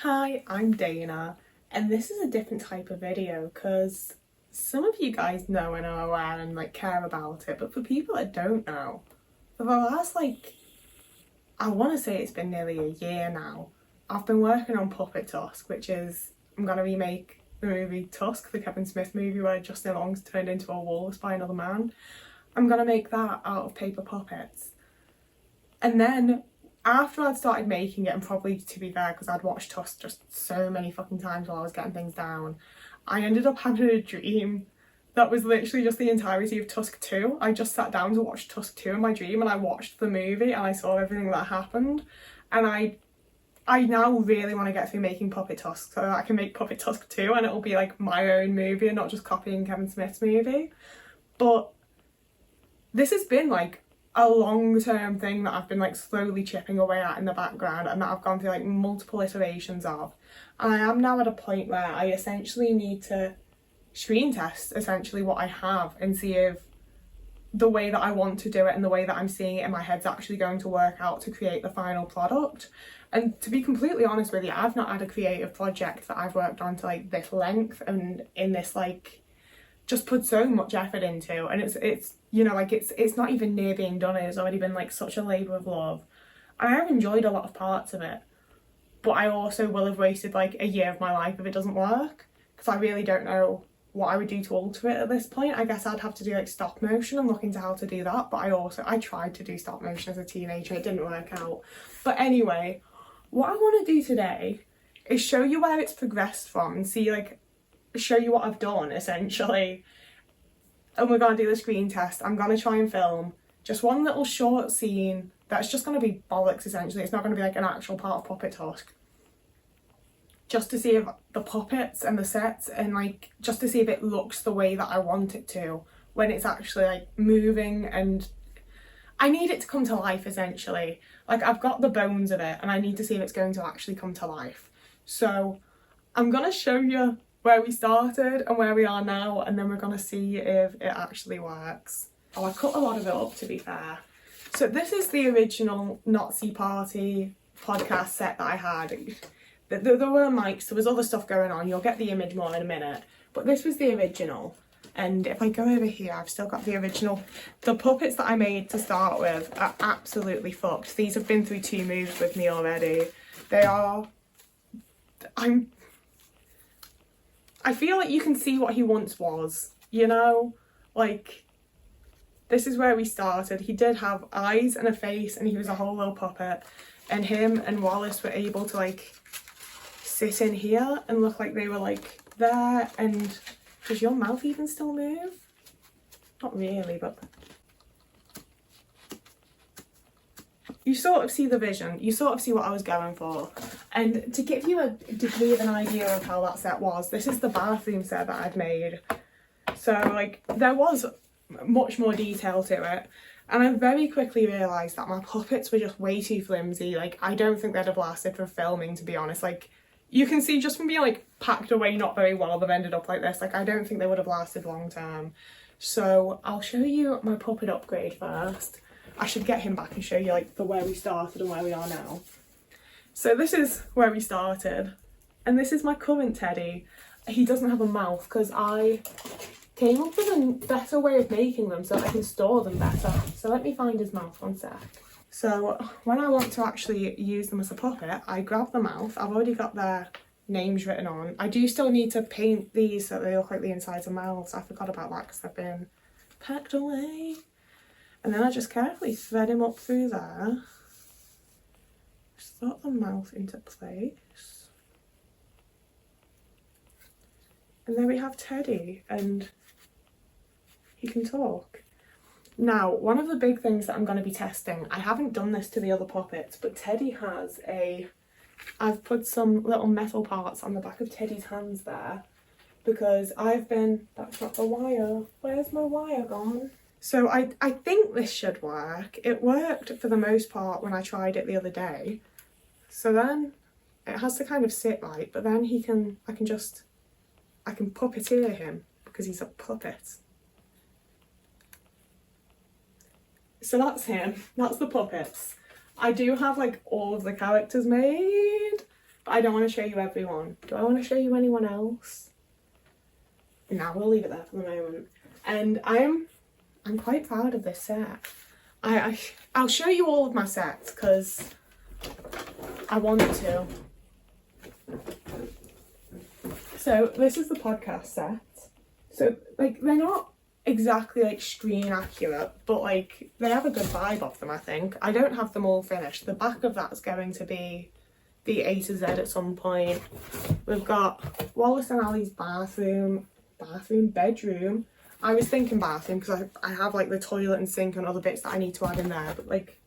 Hi, I'm Dana, and this is a different type of video because some of you guys know and are aware and care about it, but for people that don't know, for the last I want to say it's been nearly a year now, I've been working on Puppet Tusk, which is, I'm going to remake the movie Tusk, the Kevin Smith movie where Justin Long's turned into a walrus by another man. I'm going to make that out of paper puppets. And then after I'd started making it, and probably to be fair because I'd watched Tusk just so many fucking times while I was getting things down, I ended up having a dream that was literally just the entirety of Tusk 2. I just sat down to watch Tusk 2 in my dream and I watched the movie and I saw everything that happened, and I now really want to get through making Puppet Tusk so that I can make Puppet Tusk 2 and it'll be like my own movie and not just copying Kevin Smith's movie. But this has been a long-term thing that I've been slowly chipping away at in the background and that I've gone through multiple iterations of. And I am now at a point where I essentially need to screen test essentially what I have and see if the way that I want to do it and the way that I'm seeing it in my head's actually going to work out to create the final product. And to be completely honest with you, I've not had a creative project that I've worked on to this length and in this just put so much effort into, and it's you know it's not even near being done. It's already been such a labour of love, and I have enjoyed a lot of parts of it, but I also will have wasted a year of my life if it doesn't work, because I really don't know what I would do to alter it at this point. I guess I'd have to do stop motion and look into how to do that, but I tried to do stop motion as a teenager, it didn't work out. But anyway, what I want to do today is show you where it's progressed from and see show you what I've done essentially, and we're going to do the screen test. I'm going to try and film just one little short scene that's just going to be bollocks essentially. It's not going to be an actual part of Puppet Tusk, just to see if the puppets and the sets and just to see if it looks the way that I want it to when it's actually moving, and I need it to come to life essentially. I've got the bones of it and I need to see if it's going to actually come to life. So I'm going to show you where we started and where we are now, and then we're going to see if it actually works. Oh, I cut a lot of it up to be fair. So this is the original Nazi Party podcast set that I had. There were mics, there was other stuff going on, you'll get the image more in a minute, but this was the original. And if I go over here, I've still got the original. The puppets that I made to start with are absolutely fucked. These have been through 2 moves with me already. I feel like you can see what he once was, you know? This is where we started. He did have eyes and a face and he was a whole little puppet. And him and Wallace were able to sit in here and look like they were there. And does your mouth even still move? Not really, but you sort of see the vision, you sort of see what I was going for. And to give you a degree of an idea of how that set was, this is the bathroom set that I'd made. So there was much more detail to it, and I very quickly realised that my puppets were just way too flimsy. I don't think they'd have lasted for filming, to be honest. You can see just from being packed away not very well, they've ended up like this. I don't think they would have lasted long term. So I'll show you my puppet upgrade first. I should get him back and show you the where we started and where we are now. So this is where we started, and this is my current teddy. He doesn't have a mouth because I came up with a better way of making them so I can store them better. So let me find his mouth, one sec. So when I want to actually use them as a puppet, I grab the mouth. I've already got their names written on. I do still need to paint these so they look like the insides of mouths. I forgot about that because they've been packed away. And then I just carefully thread him up through there. Slot the mouth into place. And there we have Teddy, and he can talk. Now, one of the big things that I'm going to be testing, I haven't done this to the other puppets, but Teddy has I've put some little metal parts on the back of Teddy's hands there, because that's not the wire. Where's my wire gone? So I think this should work. It worked for the most part when I tried it the other day. So then it has to kind of sit right, but then I can puppeteer him because he's a puppet. So that's him, that's the puppets. I do have all of the characters made, but I don't want to show you everyone. Do I want to show you anyone else? No, we'll leave it there for the moment. And I'm quite proud of this set. I'll show you all of my sets because I want to. So this is the podcast set. So like they're not exactly like screen accurate, but like they have a good vibe of them, I think. I don't have them all finished. The back of that's going to be the A to Z at some point. We've got Wallace and Ali's bedroom. I was thinking bathroom because I have like the toilet and sink and other bits that I need to add in there, but like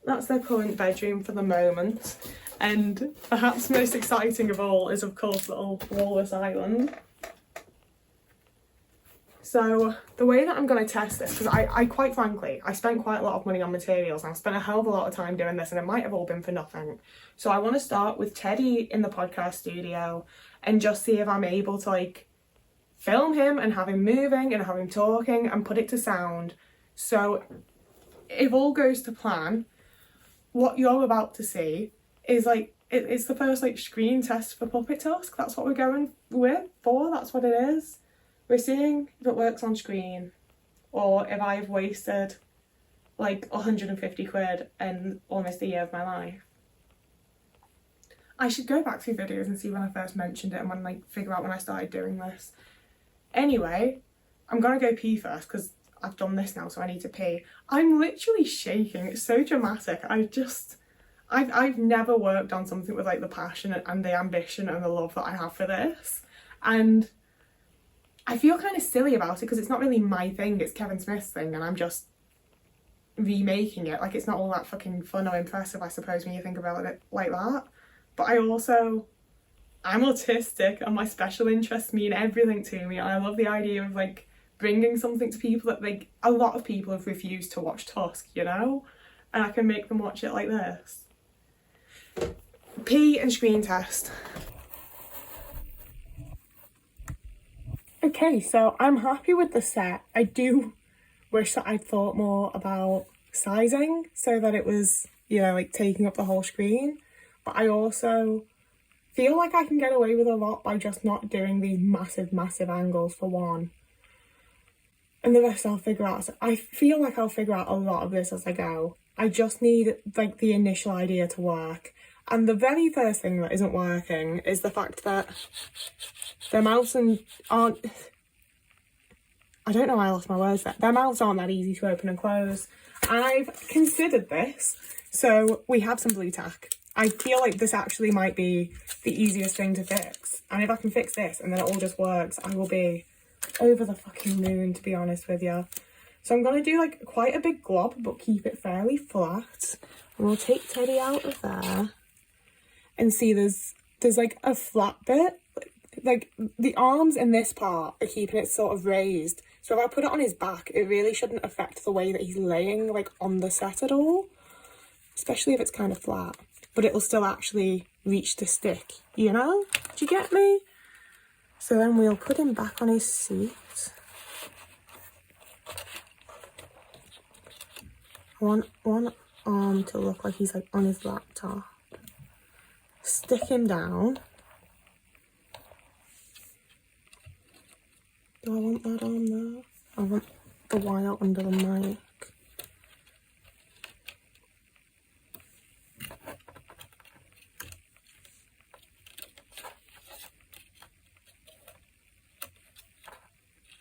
that's their current bedroom for the moment. And perhaps most exciting of all is of course little Walrus Island. So the way that I'm going to test this, because I quite frankly, I spent quite a lot of money on materials and I've spent a hell of a lot of time doing this and it might have all been for nothing. So I want to start with Teddy in the podcast studio and just see if I'm able to like film him and have him moving and have him talking and put it to sound. So if all goes to plan, what you're about to see is like, it's the first like screen test for Puppet Tusk. That's what we're going with for, that's what it is. We're seeing if it works on screen or if I've wasted like 150 quid and almost a year of my life. I should go back through videos and see when I first mentioned it and when like figure out when I started doing this. Anyway, I'm gonna go pee first because I've done this now, so I need to pee. I'm literally shaking, it's so dramatic. I've never worked on something with like the passion and the ambition and the love that I have for this. And I feel kind of silly about it because it's not really my thing, it's Kevin Smith's thing and I'm just remaking it. Like it's not all that fucking fun or impressive, I suppose, when you think about it like that. But I'm autistic and my special interests mean everything to me. And I love the idea of like bringing something to people that like a lot of people have refused to watch Tusk, you know? And I can make them watch it like this. Pee and screen test. Okay, so I'm happy with the set. I do wish that I'd thought more about sizing so that it was, you know, like taking up the whole screen. But I also feel like I can get away with a lot by just not doing these massive angles for one. And the rest I'll figure out. So I feel like I'll figure out a lot of this as I go. I just need like the initial idea to work. And the very first thing that isn't working is the fact that their mouths aren't... I don't know why I lost my words there. Their mouths aren't that easy to open and close. I've considered this. So we have some blue tack. I feel like this actually might be the easiest thing to fix. And if I can fix this and then it all just works, I will be over the fucking moon, to be honest with you. So I'm going to do like quite a big glob, but keep it fairly flat. And we'll take Teddy out of there. And see there's like a flat bit. Like the arms in this part are keeping it sort of raised. So if I put it on his back, it really shouldn't affect the way that he's laying like on the set at all. Especially if it's kind of flat. But it'll still actually reach the stick, you know? Do you get me? So then we'll put him back on his seat. I want one arm to look like he's like on his laptop. Stick him down. Do I want that arm there? I want the wire under the mic.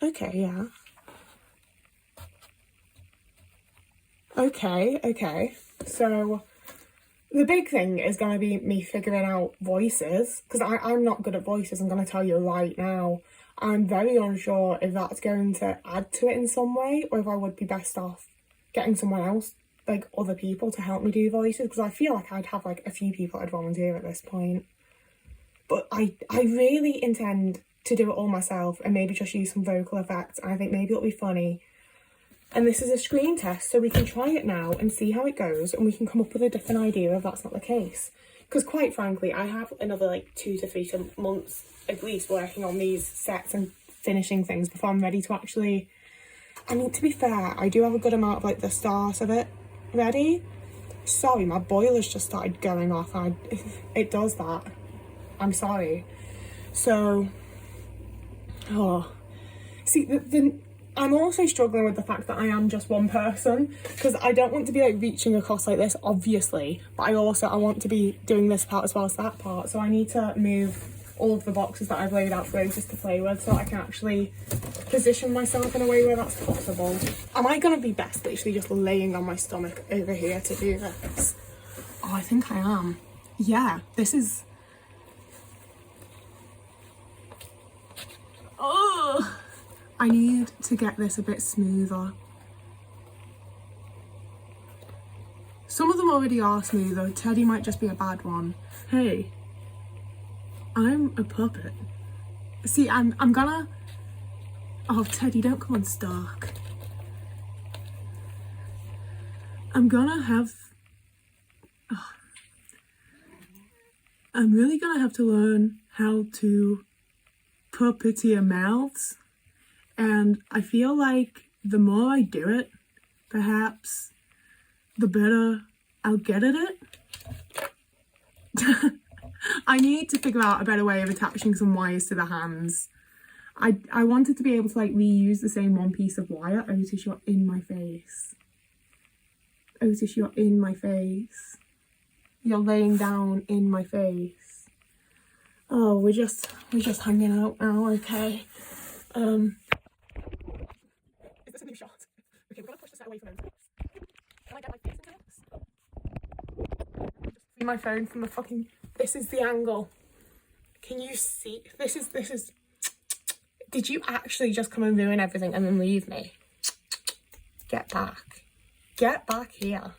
Okay, yeah. Okay. So the big thing is going to be me figuring out voices, because I'm not good at voices, I'm going to tell you right now. I'm very unsure if that's going to add to it in some way, or if I would be best off getting someone else, like other people, to help me do voices, because I feel like I'd have like a few people I'd volunteer at this point. But I really intend to do it all myself and maybe just use some vocal effects, and I think maybe it'll be funny. And this is a screen test, so we can try it now and see how it goes, and we can come up with a different idea if that's not the case. Because quite frankly, I have another like 2 to 3 months at least working on these sets and finishing things before I'm ready to actually... I mean, to be fair, I do have a good amount of like the start of it ready. Sorry, my boiler's just started going off and it does that. I'm sorry. So, see, I'm also struggling with the fact that I am just one person, because I don't want to be like reaching across like this, obviously, but I want to be doing this part as well as that part, so I need to move all of the boxes that I've laid out for Otis to play with so I can actually position myself in a way where that's possible. Am I going to be best literally just laying on my stomach over here to do this? Oh, I think I am. Yeah, this is... Oh! I need to get this a bit smoother. Some of them already are smoother. Teddy might just be a bad one. Hey, I'm a puppet. See, I'm gonna... Oh, Teddy, don't come on, Stark. I'm gonna have... Oh. I'm really gonna have to learn how to puppeteer mouths. And I feel like the more I do it, perhaps the better I'll get at it. I need to figure out a better way of attaching some wires to the hands. I wanted to be able to like reuse the same one piece of wire. Otis, you're in my face. Otis, you're in my face. You're laying down in my face. Oh, we're just hanging out now, okay. Is this a new shot? Okay, we're gonna push the set away from him. Can I get my face into this? Just see my phone from the fucking... This is the angle. Can you see? This is... Did you actually just come and ruin everything and then leave me? Get back. Get back here.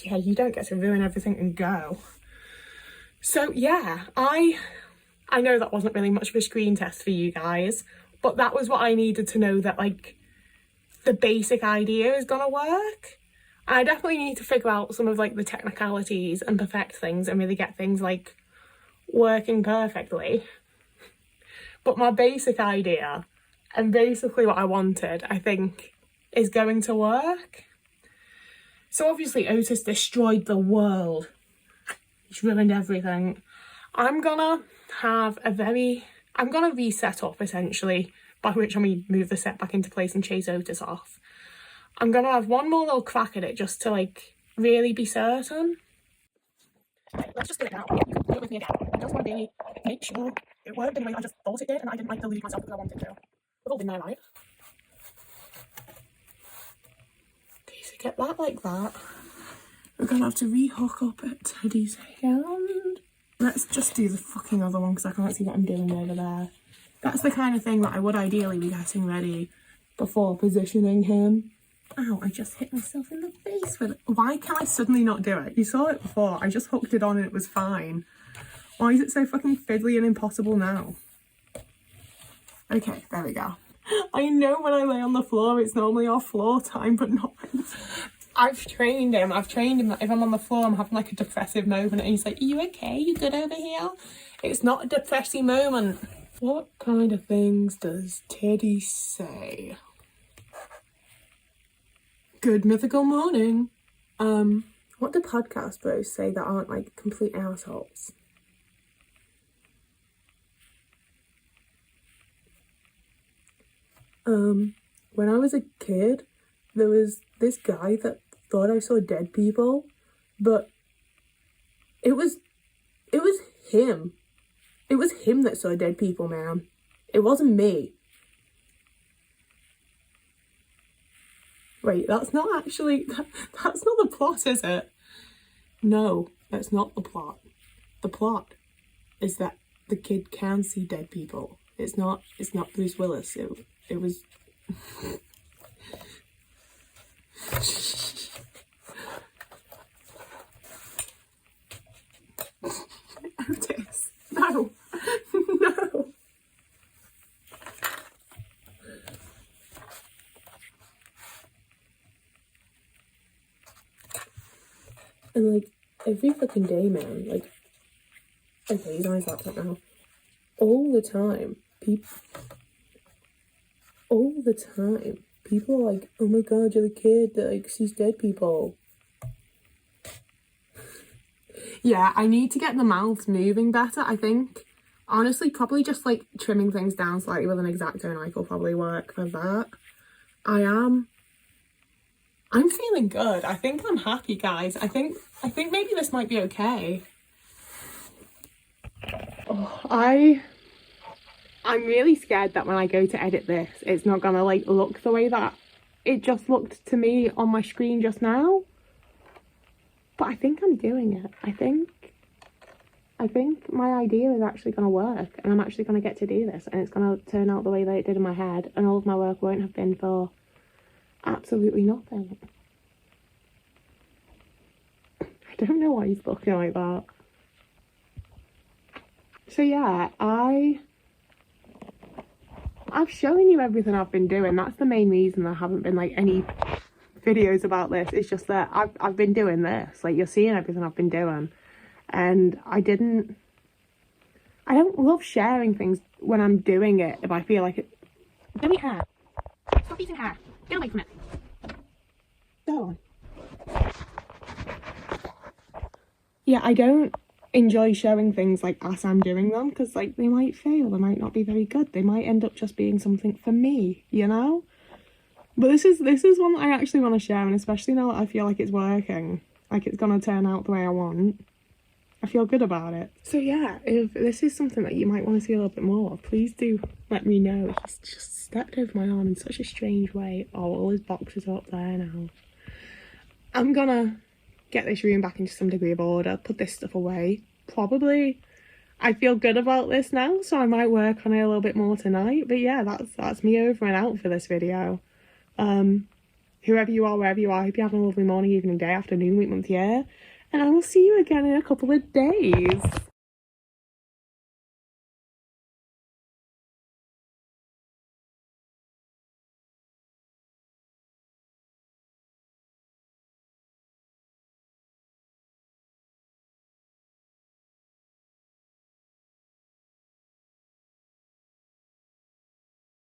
Yeah, you don't get to ruin everything and go. So yeah, I know that wasn't really much of a screen test for you guys, but that was what I needed to know, that like the basic idea is gonna work. I definitely need to figure out some of like the technicalities and perfect things and really get things like working perfectly. But my basic idea and basically what I wanted, I think, is going to work. So obviously Otis destroyed the world. He's ruined everything. I'm gonna reset up essentially, by which I mean move the set back into place and chase Otis off. I'm gonna have one more little crack at it just to like really be certain. Okay, let's just do it now. You can do it with me again. I just want to really make sure it worked in the way I just thought it did, and I didn't like delude myself because I wanted to. We've all been there, right? Okay, so get that like that. We're gonna have to re-hook up at Teddy's hand. Let's just do the fucking other one because I can't see what I'm doing over there. That's the kind of thing that I would ideally be getting ready before positioning him. Ow, I just hit myself in the face with it. Why can I suddenly not do it? You saw it before. I just hooked it on and it was fine. Why is it so fucking fiddly and impossible now? Okay, there we go. I know when I lay on the floor, it's normally our floor time, but not... I've trained him that if I'm on the floor, I'm having like a depressive moment and he's like, are you okay? You good over here? It's not a depressing moment. What kind of things does Teddy say? Good mythical morning. What do podcast bros say that aren't like complete assholes? When I was a kid, there was this guy that thought I saw dead people, but it was him. It was him that saw dead people, man. It wasn't me. Wait, that's not actually... That's not the plot, is it? No, that's not the plot. The plot is that the kid can see dead people. It's not Bruce Willis. It was... Otis, no. No. And like every fucking day, man, like, okay, he's on his laptop now. All the time, people are like, oh my god, you're the kid that like sees dead people. Yeah, I need to get the mouths moving better, I think. Honestly, probably just like trimming things down slightly with an X-Acto knife will probably work for that. I'm feeling good. I think I'm happy, guys. I think maybe this might be okay. Oh, I'm really scared that when I go to edit this, it's not gonna like look the way that it just looked to me on my screen just now. But I think I'm doing it. I think my idea is actually gonna work, and I'm actually gonna get to do this, and it's gonna turn out the way that it did in my head, and all of my work won't have been for absolutely nothing. I don't know why he's looking like that. So yeah, I've shown you everything I've been doing. That's the main reason there haven't been like any videos about this. It's just that I've been doing this. Like, you're seeing everything I've been doing. And I don't love sharing things when I'm doing it if I feel like it. Don't eat hair. Stop eating hair. Get away from it. Go on. Yeah, I don't enjoy showing things like as I'm doing them, because like they might fail, they might not be very good, they might end up just being something for me, you know? But this is one that I actually want to share, and especially now that I feel like it's working, like it's gonna turn out the way I want, I feel good about it. So yeah, if this is something that you might want to see a little bit more of, please do let me know. He's just stepped over my arm in such a strange way. Oh, all his boxes are up there now. I'm gonna get this room back into some degree of order, put this stuff away. Probably, I feel good about this now, so I might work on it a little bit more tonight. But yeah, that's me over and out for this video. Whoever you are, wherever you are, I hope you're having a lovely morning, evening, day, afternoon, week, month, year, and I will see you again in a couple of days.